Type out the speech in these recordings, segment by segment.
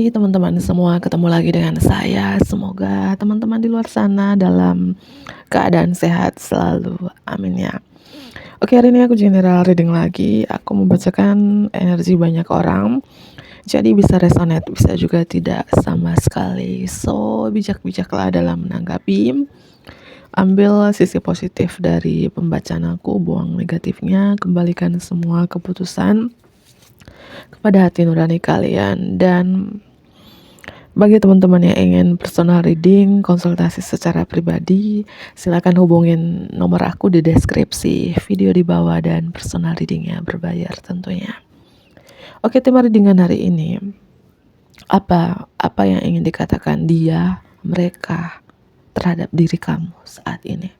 Hai teman-teman semua, ketemu lagi dengan saya. Semoga teman-teman di luar sana dalam keadaan sehat selalu, amin ya. Oke, hari ini aku general reading lagi. Aku membacakan energi banyak orang, jadi bisa resonate, bisa juga tidak sama sekali. So, bijak-bijaklah dalam menanggapi. Ambil sisi positif dari pembacaan aku, buang negatifnya, kembalikan semua keputusan kepada hati nurani kalian. Dan bagi teman-teman yang ingin personal reading, konsultasi secara pribadi, silakan hubungin nomor aku di deskripsi video di bawah, dan personal readingnya berbayar tentunya. Oke, tema readingan hari ini, apa yang ingin dikatakan dia, mereka terhadap diri kamu saat ini?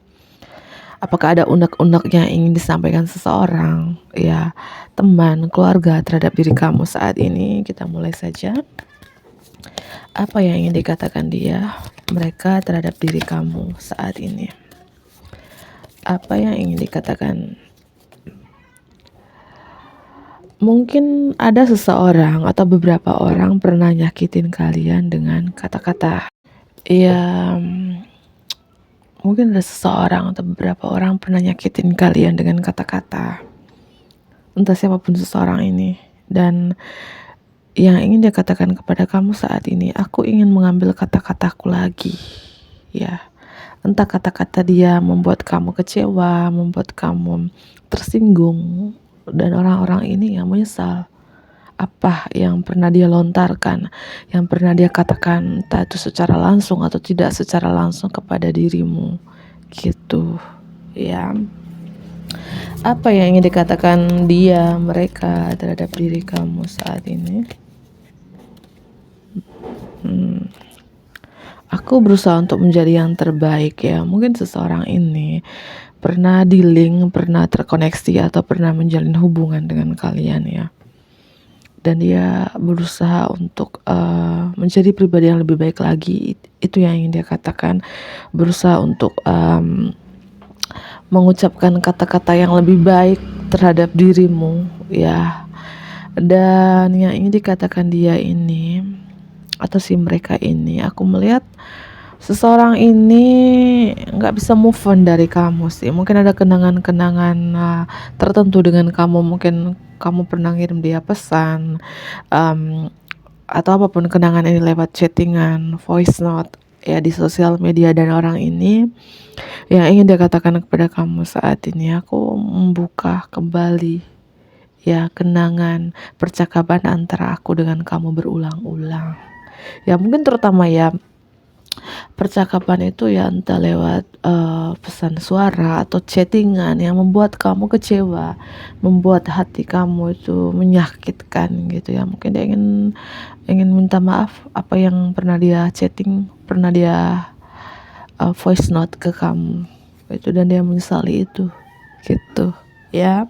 Apakah ada unek-unek yang ingin disampaikan seseorang, ya, teman, keluarga terhadap diri kamu saat ini? Kita mulai saja. Apa yang ingin dikatakan dia, mereka terhadap diri kamu saat ini? Apa yang ingin dikatakan? Mungkin ada seseorang atau beberapa orang pernah nyakitin kalian dengan kata-kata. Ya, mungkin ada seseorang atau beberapa orang pernah nyakitin kalian dengan kata-kata. Entah siapapun seseorang ini. Dan yang ingin dia katakan kepada kamu saat ini, aku ingin mengambil kata-kataku lagi. Ya, entah kata-kata dia membuat kamu kecewa, membuat kamu tersinggung, dan orang-orang ini yang menyesal apa yang pernah dia lontarkan, yang pernah dia katakan, entah itu secara langsung atau tidak secara langsung kepada dirimu, gitu ya. Apa yang ingin dikatakan dia, mereka terhadap diri kamu saat ini? Aku berusaha untuk menjadi yang terbaik ya. Mungkin seseorang ini pernah di-link, pernah terkoneksi, atau pernah menjalin hubungan dengan kalian ya. Dan dia berusaha untuk menjadi pribadi yang lebih baik lagi. Itu yang ingin dia katakan. Berusaha untuk mengucapkan kata-kata yang lebih baik terhadap dirimu ya. Dan yang ingin dikatakan dia ini, atau si mereka ini, aku melihat seseorang ini nggak bisa move on dari kamu sih. Mungkin ada kenangan-kenangan tertentu dengan kamu. Mungkin kamu pernah ngirim dia pesan, atau apapun kenangan ini lewat chattingan, voice note ya di sosial media. Dan orang ini yang ingin dia katakan kepada kamu saat ini, aku membuka kembali ya kenangan percakapan antara aku dengan kamu berulang-ulang. Ya mungkin terutama ya percakapan itu ya entah lewat pesan suara atau chattingan yang membuat kamu kecewa, membuat hati kamu itu menyakitkan gitu ya. Mungkin dia ingin minta maaf apa yang pernah dia chatting, pernah dia voice note ke kamu itu, dan dia menyesali itu gitu ya.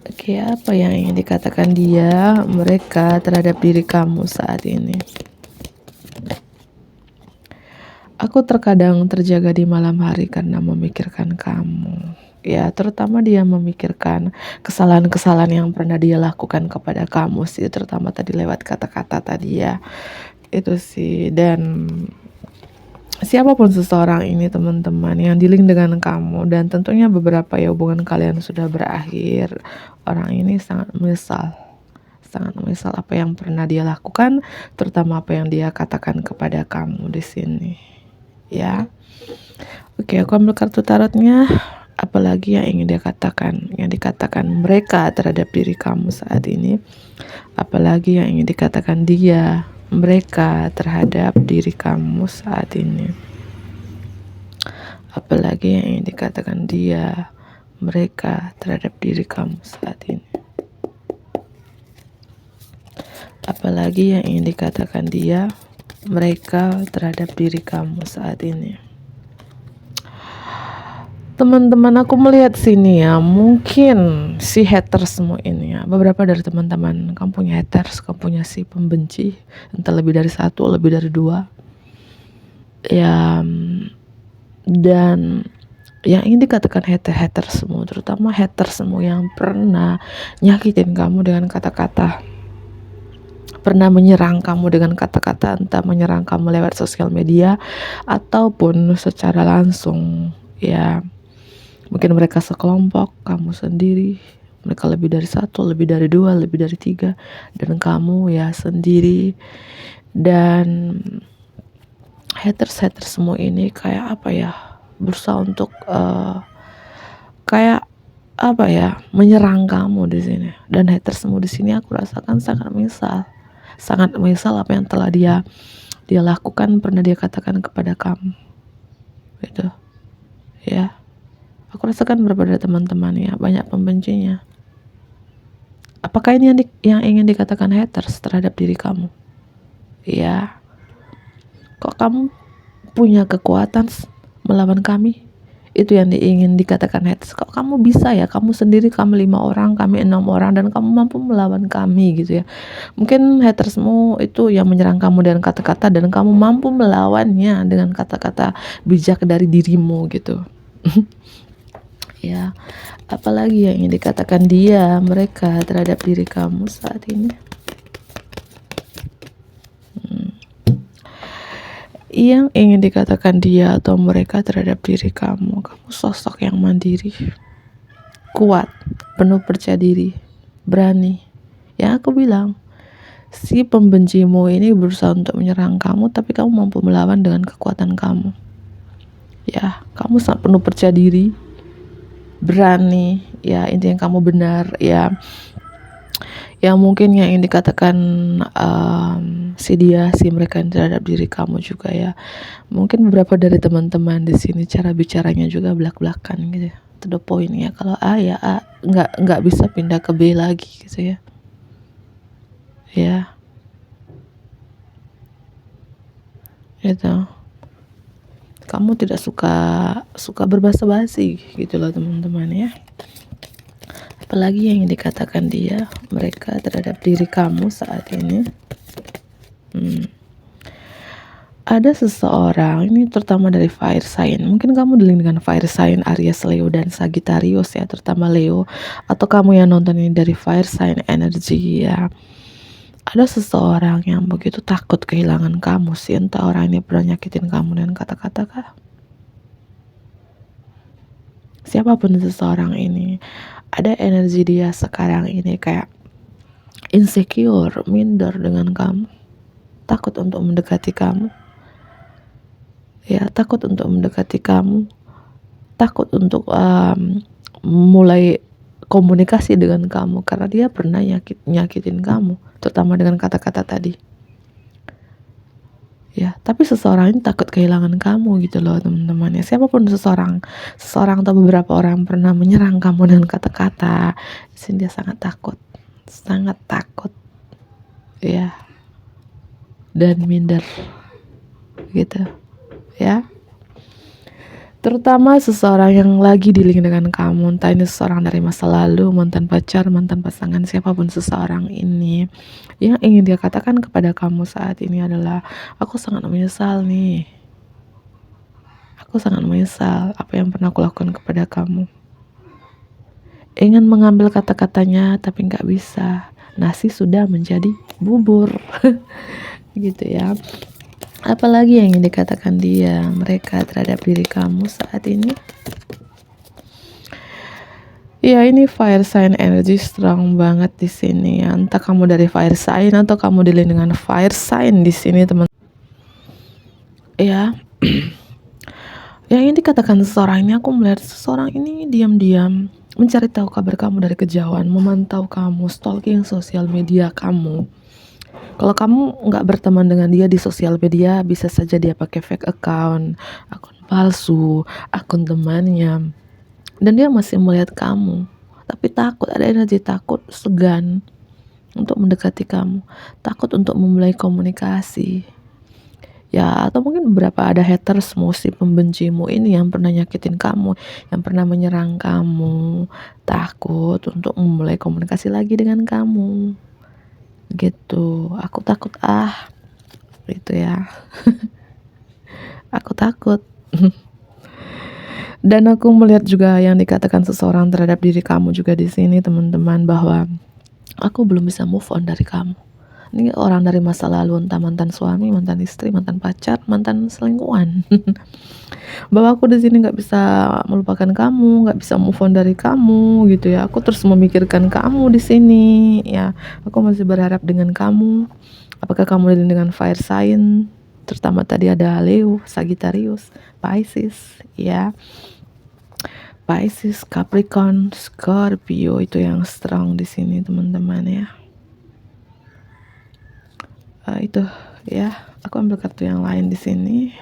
Oke, apa yang ingin dikatakan dia, mereka terhadap diri kamu saat ini? Aku terkadang terjaga di malam hari karena memikirkan kamu. Ya, terutama dia memikirkan kesalahan-kesalahan yang pernah dia lakukan kepada kamu sih, terutama tadi lewat kata-kata tadi ya. Itu sih. Dan siapapun seseorang ini teman-teman yang di-link dengan kamu, dan tentunya beberapa ya hubungan kalian sudah berakhir, orang ini sangat menyesal apa yang pernah dia lakukan, terutama apa yang dia katakan kepada kamu di sini ya. Oke, aku ambil kartu tarotnya. Apalagi yang ingin dia katakan, yang dikatakan mereka terhadap diri kamu saat ini? Apalagi yang ingin dikatakan dia, mereka terhadap diri kamu saat ini? Apalagi yang ingin dikatakan dia, mereka terhadap diri kamu saat ini? Apalagi yang ingin dikatakan dia, mereka terhadap diri kamu saat ini? Teman-teman, aku melihat sini ya, mungkin si haters semua ini ya, beberapa dari teman-teman kamu punya haters, kamu punya si pembenci, entah lebih dari satu, lebih dari dua ya. Dan yang ingin dikatakan hater semua, terutama hater semua yang pernah nyakitin kamu dengan kata-kata, pernah menyerang kamu dengan kata-kata, entah menyerang kamu lewat sosial media ataupun secara langsung. Ya, mungkin mereka sekelompok, kamu sendiri, mereka lebih dari satu, lebih dari dua, lebih dari tiga, dan kamu ya sendiri. Dan haters semua ini kayak apa ya, berusaha untuk kayak apa ya, menyerang kamu di sini. Dan hatersmu di sini aku rasakan sangat menyesal apa yang telah dia lakukan, pernah dia katakan kepada kamu, gitu ya. Aku rasakan beberapa dari teman-temannya banyak pembencinya. Apakah ini yang ingin dikatakan haters terhadap diri kamu? Ya, kok kamu punya kekuatan melawan kami? Itu yang ingin dikatakan haters. Kok kamu bisa ya, kamu sendiri, kami 5 orang, kami 6 orang, dan kamu mampu melawan kami, gitu ya. Mungkin hatersmu itu yang menyerang kamu dengan kata-kata, dan kamu mampu melawannya dengan kata-kata bijak dari dirimu, gitu. Ya, apalagi yang ingin dikatakan mereka terhadap diri kamu saat ini? Yang ingin dikatakan dia atau mereka terhadap diri kamu sosok yang mandiri, kuat, penuh percaya diri, berani. Yang aku bilang, si pembencimu ini berusaha untuk menyerang kamu, tapi kamu mampu melawan dengan kekuatan kamu. Ya, kamu sangat penuh percaya diri, berani. Ya, intinya kamu benar. Ya, yang mungkin yang ingin dikatakan si mereka terhadap diri kamu juga ya. Mungkin beberapa dari teman-teman di sini cara bicaranya juga belak-belakan gitu, to the point ya. Kalau A ya A, nggak bisa pindah ke B lagi gitu ya. Ya, itu. Kamu tidak suka berbasa-basi gitu loh teman-teman ya. Apalagi yang dikatakan mereka terhadap diri kamu saat ini. Ada seseorang, ini terutama dari fire sign. Mungkin kamu dealing dengan fire sign Aries, Leo, dan Sagittarius ya, terutama Leo. Atau kamu yang nonton ini dari fire sign energy ya. Ada seseorang yang begitu takut kehilangan kamu sih. Entah orang ini pernah nyakitin kamu dengan kata-kata kah? Siapapun seseorang ini, ada energi dia sekarang ini kayak insecure, minder dengan kamu, takut untuk mendekati kamu. Ya, takut untuk mendekati kamu, takut untuk mulai komunikasi dengan kamu, karena dia pernah nyakitin kamu, terutama dengan kata-kata tadi. Ya, tapi seseorang ini takut kehilangan kamu gitu loh teman-teman ya. Siapapun seseorang atau beberapa orang pernah menyerang kamu dengan kata-kata, sini dia sangat takut ya, dan minder gitu ya. Terutama seseorang yang lagi dealing dengan kamu, entah ini seseorang dari masa lalu, mantan pacar, mantan pasangan, siapapun seseorang ini, yang ingin dia katakan kepada kamu saat ini adalah, aku sangat menyesal nih. Aku sangat menyesal apa yang pernah aku lakukan kepada kamu. Ingin mengambil kata-katanya tapi gak bisa. Nasi sudah menjadi bubur. Gitu ya. Apalagi yang ingin dikatakan mereka terhadap diri kamu saat ini? Ya, ini fire sign energy strong banget di sini ya. Entah kamu dari fire sign atau kamu dealing dengan fire sign di sini, teman. Ya. Yang ingin dikatakan seseorang ini, aku melihat seseorang ini diam-diam mencari tahu kabar kamu dari kejauhan, memantau kamu, stalking sosial media kamu. Kalau kamu nggak berteman dengan dia di sosial media, bisa saja dia pakai fake account, akun palsu, akun temannya, dan dia masih melihat kamu, tapi takut, ada energi takut, segan untuk mendekati kamu, takut untuk memulai komunikasi. Ya, atau mungkin beberapa ada haters, si pembencimu ini yang pernah nyakitin kamu, yang pernah menyerang kamu, takut untuk memulai komunikasi lagi dengan kamu. Gitu, aku takut gitu ya. Aku takut. Dan aku melihat juga yang dikatakan seseorang terhadap diri kamu juga di sini, teman-teman, bahwa aku belum bisa move on dari kamu. Ini orang dari masa lalu, entah mantan suami, mantan istri, mantan pacar, mantan selingkuhan. Bahwa aku di sini nggak bisa melupakan kamu, nggak bisa move on dari kamu gitu ya. Aku terus memikirkan kamu di sini ya. Aku masih berharap dengan kamu. Apakah kamu dengan fire sign? Terutama tadi ada Leo, Sagittarius, Pisces ya. Pisces, Capricorn, Scorpio itu yang strong di sini teman-teman ya. Itu ya. Aku ambil kartu yang lain di sini.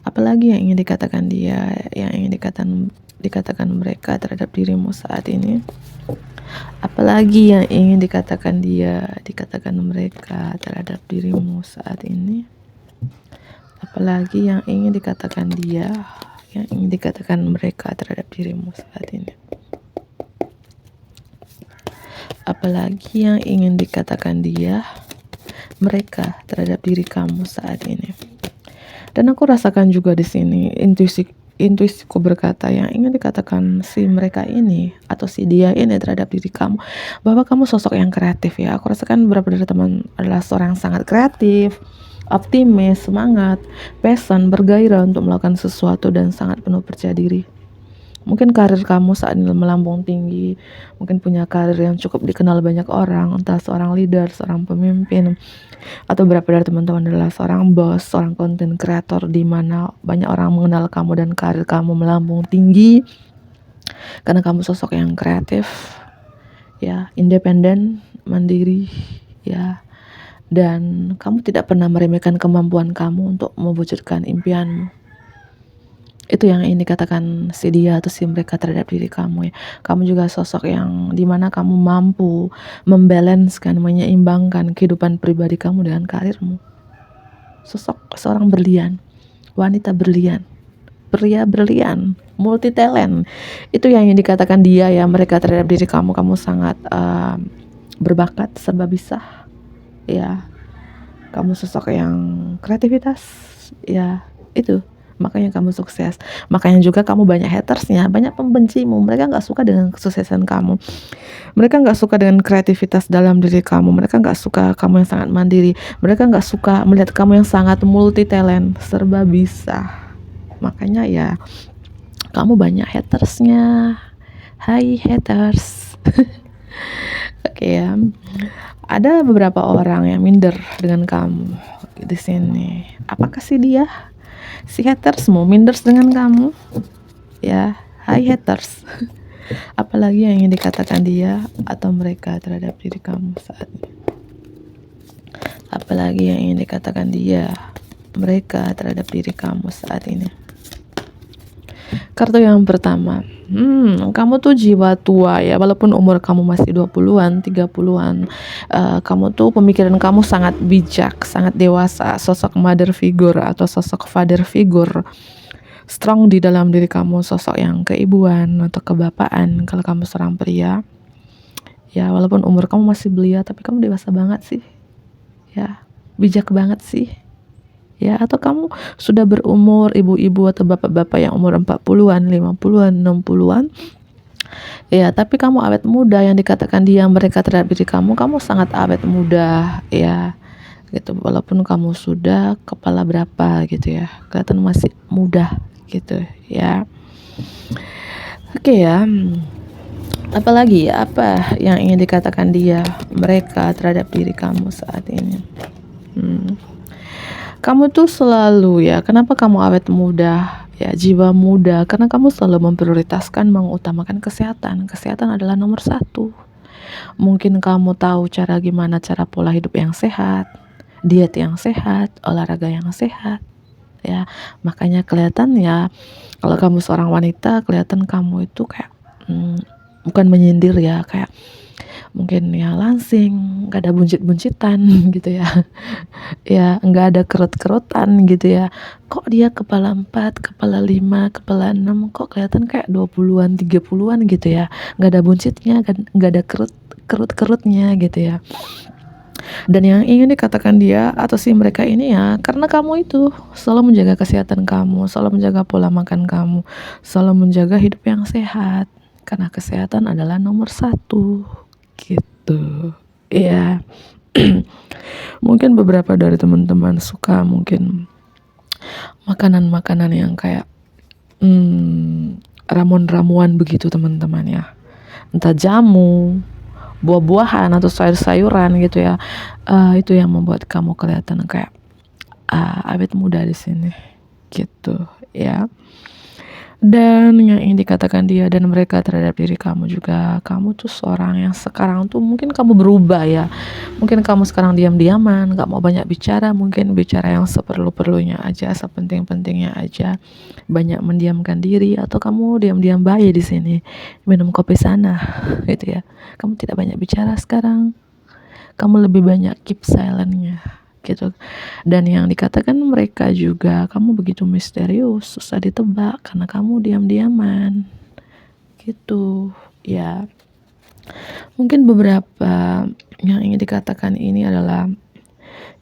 Apalagi yang ingin dikatakan dia, yang ingin dikatakan mereka terhadap dirimu saat ini? Apalagi yang ingin dikatakan dia, dikatakan mereka terhadap dirimu saat ini? Apalagi yang ingin dikatakan dia, yang ingin dikatakan mereka terhadap dirimu saat ini? Apalagi yang ingin dikatakan dia, mereka terhadap diri kamu saat ini? Dan aku rasakan juga di sini intuisiku berkata yang ingin dikatakan si mereka ini atau si dia ini terhadap diri kamu, bahwa kamu sosok yang kreatif ya. Aku rasakan beberapa dari teman adalah seorang yang sangat kreatif, optimis, semangat, passion, bergairah untuk melakukan sesuatu dan sangat penuh percaya diri. Mungkin karir kamu saat ini melambung tinggi, mungkin punya karir yang cukup dikenal banyak orang, entah seorang leader, seorang pemimpin, atau beberapa dari teman-teman adalah seorang bos, seorang konten kreator di mana banyak orang mengenal kamu dan karir kamu melambung tinggi karena kamu sosok yang kreatif ya, independen, mandiri ya, dan kamu tidak pernah meremehkan kemampuan kamu untuk mewujudkan impianmu. Itu yang ingin dikatakan si dia atau si mereka terhadap diri kamu ya. Kamu juga sosok yang dimana kamu mampu membalancekan, menyeimbangkan kehidupan pribadi kamu dengan karirmu. Sosok seorang berlian, wanita berlian, pria berlian, multi talent. Itu yang ingin dikatakan dia ya, mereka terhadap diri kamu. Kamu sangat berbakat, serba bisa ya. Kamu sosok yang kreativitas ya, itu makanya kamu sukses. Makanya juga kamu banyak hatersnya, banyak pembencimu. Mereka gak suka dengan kesuksesan kamu, mereka gak suka dengan kreativitas dalam diri kamu, mereka gak suka kamu yang sangat mandiri, mereka gak suka melihat kamu yang sangat multi talent, serba bisa. Makanya ya, kamu banyak hatersnya. Hai haters. Oke ya. Ada beberapa orang yang minder dengan kamu di sini. Apakah sih dia? Si haters mau minder dengan kamu ya. Hai haters. Apalagi yang ingin dikatakan dia atau mereka terhadap diri kamu saat ini? Apalagi yang ingin dikatakan dia, mereka terhadap diri kamu saat ini? Kartu yang pertama, kamu tuh jiwa tua ya, walaupun umur kamu masih 20-an, 30-an, kamu tuh pemikiran kamu sangat bijak, sangat dewasa, sosok mother figure atau sosok father figure strong di dalam diri kamu, sosok yang keibuan atau kebapaan kalau kamu seorang pria. Ya, walaupun umur kamu masih belia, tapi kamu dewasa banget sih. Ya, bijak banget sih. Ya, atau kamu sudah berumur, ibu-ibu atau bapak-bapak yang umur 40-an, 50-an, 60-an. Ya, tapi kamu awet muda, yang dikatakan dia mereka terhadap diri kamu sangat awet muda ya. Gitu, walaupun kamu sudah kepala berapa gitu ya, kelihatan masih muda gitu ya. Oke ya. Apalagi apa yang ingin dikatakan dia, mereka terhadap diri kamu saat ini? Kamu tuh selalu ya, kenapa kamu awet muda ya, jiwa muda? Karena kamu selalu memprioritaskan, mengutamakan kesehatan. Kesehatan adalah nomor 1. Mungkin kamu tahu gimana cara pola hidup yang sehat, diet yang sehat, olahraga yang sehat ya. Makanya kelihatan ya, kalau kamu seorang wanita, kelihatan kamu itu kayak bukan menyindir ya, kayak mungkin ya langsing, gak ada buncit-buncitan gitu ya. Ya, gak ada kerut-kerutan gitu ya. Kok dia kepala 4, kepala 5, kepala 6, kok kelihatan kayak 20-an, 30-an gitu ya. Gak ada buncitnya, gak ada kerut-kerutnya gitu ya. Dan yang ingin dikatakan dia atau si mereka ini ya, karena kamu itu selalu menjaga kesehatan kamu, selalu menjaga pola makan kamu, selalu menjaga hidup yang sehat. Karena kesehatan adalah nomor 1 gitu ya. Mungkin beberapa dari teman-teman suka mungkin makanan-makanan yang kayak ramuan-ramuan begitu teman-teman ya. Entah jamu, buah-buahan atau sayur-sayuran gitu ya. Itu yang membuat kamu kelihatan kayak awet muda di sini gitu ya. Dan yang ingin dikatakan dia dan mereka terhadap diri kamu juga, kamu tuh seorang yang sekarang tuh mungkin kamu berubah ya. Mungkin kamu sekarang diam-diaman, gak mau banyak bicara, mungkin bicara yang seperlu-perlunya aja, sepenting-pentingnya aja. Banyak mendiamkan diri, atau kamu diam-diam bayi di sini, minum kopi sana gitu ya. Kamu tidak banyak bicara sekarang, kamu lebih banyak keep silent-nya gitu. Dan yang dikatakan mereka juga, kamu begitu misterius, susah ditebak karena kamu diam-diaman gitu ya. Mungkin beberapa yang ingin dikatakan ini adalah,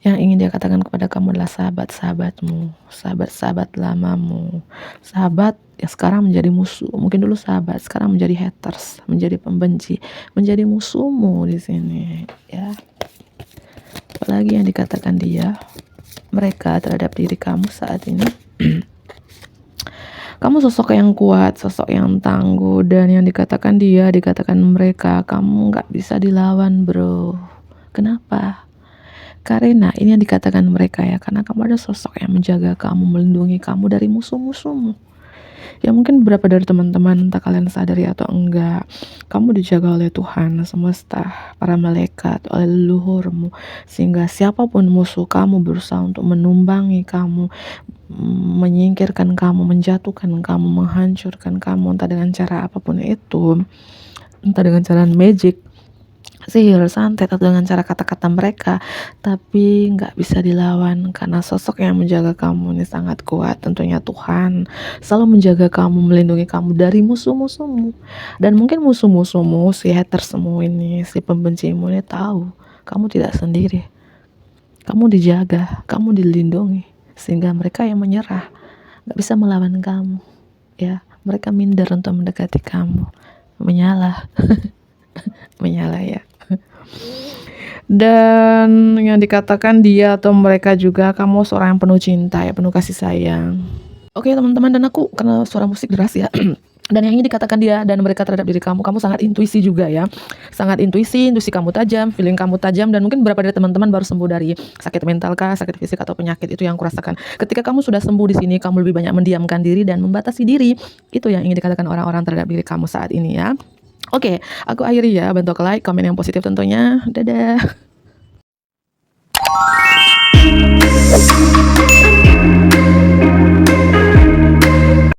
yang ingin dia katakan kepada kamu adalah sahabat-sahabatmu, sahabat-sahabat lamamu, sahabat yang sekarang menjadi musuh. Mungkin dulu sahabat, sekarang menjadi haters, menjadi pembenci, menjadi musuhmu di sini ya. Apalagi yang dikatakan dia, mereka terhadap diri kamu saat ini. Kamu sosok yang kuat, sosok yang tangguh, dan yang dikatakan dia, dikatakan mereka, kamu gak bisa dilawan bro. Kenapa? Karena ini yang dikatakan mereka ya, karena kamu ada sosok yang menjaga kamu, melindungi kamu dari musuh-musuhmu. Ya mungkin beberapa dari teman-teman, entah kalian sadari atau enggak, kamu dijaga oleh Tuhan semesta, para malaikat, oleh leluhurmu, sehingga siapapun musuh kamu berusaha untuk menumbangi kamu, menyingkirkan kamu, menjatuhkan kamu, menghancurkan kamu, entah dengan cara apapun itu, entah dengan cara magic, sihir, santet, atau dengan cara kata-kata mereka, tapi nggak bisa dilawan karena sosok yang menjaga kamu ini sangat kuat. Tentunya Tuhan selalu menjaga kamu, melindungi kamu dari musuh-musuhmu. Dan mungkin musuh-musuhmu, si hatersmu ini, si pembencimu ini tahu kamu tidak sendiri, kamu dijaga, kamu dilindungi, sehingga mereka yang menyerah, nggak bisa melawan kamu ya. Mereka minder untuk mendekati kamu, menyalah menyalah ya. Dan yang dikatakan dia atau mereka juga, kamu seorang yang penuh cinta ya, penuh kasih sayang. Oke teman-teman, dan aku karena suara musik deras ya. Dan yang ini dikatakan dia dan mereka terhadap diri kamu, kamu sangat intuisi juga ya. Sangat intuisi kamu tajam, feeling kamu tajam, dan mungkin beberapa dari teman-teman baru sembuh dari sakit mental kah, sakit fisik atau penyakit. Itu yang kurasakan. Ketika kamu sudah sembuh di sini, kamu lebih banyak mendiamkan diri dan membatasi diri. Itu yang ingin dikatakan orang-orang terhadap diri kamu saat ini ya. Oke, aku akhiri ya. Bantu like, komen yang positif tentunya. Dadah.